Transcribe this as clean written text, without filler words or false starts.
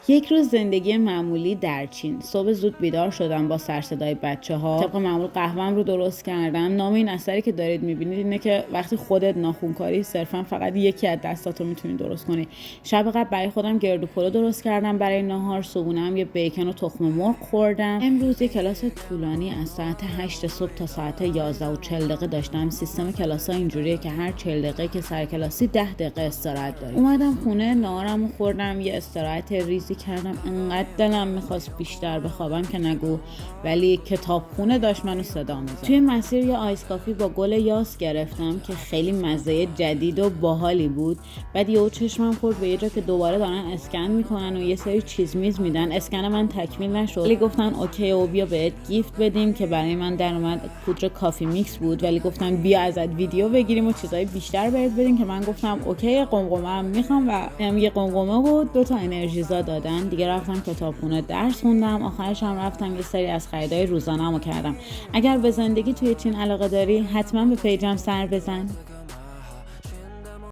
یک روز زندگی معمولی در چین. صبح زود بیدار شدم با سر صدای بچه‌ها. طبق معمول قهوه‌ام رو درست کردم. نام این اثری که دارید می‌بینید اینه که وقتی خودت ناخن‌کاری صرفا فقط یکی از دستاتو می‌تونی درست کنی. شب قبل برای خودم گردو پلو درست کردم برای ناهار. صبحونه‌ام یه بیکن و تخم مرغ خوردم. امروز یه کلاس طولانی از ساعت 8 صبح تا ساعت 11:40 داشتم. سیستم کلاس‌ها اینجوریه که هر 40 دقیقه که سر کلاسی 10 دقیقه استراحت داریم. اومدم خونه، ناهارمو خوردم، یه استراحت ریزی کردم. انقدر دلم میخواست بیشتر بخوابم که نگو، ولی کتابخونه داشت منو صدا میزد. توی مسیر یه آیس کافی با گل یاس گرفتم که خیلی مزه جدید و باحالی بود. بعد یهو چشمم خورد به یه جا که دوباره دارن اسکن میکنن و یه سری چیز میز میدن. اسکن من تکمیل نشد ولی گفتن اوکی و بیا بهت گیفت بدیم که برای من در اومد پودر کافی میکس بود، ولی گفتن بیا ازت ویدیو بگیریم و چیزای بیشتر بهت بدیم که من گفتم اوکی، قمقمه میخوام و یه قمقمه و 2 تا انرژیزا دادن. دیگه رفتم کتابخونه درس خوندم. آخرش هم رفتم یه سری از خریدای روزانه‌مو کردم. اگر به زندگی توی چین علاقه داری حتما به پیجم سر بزن.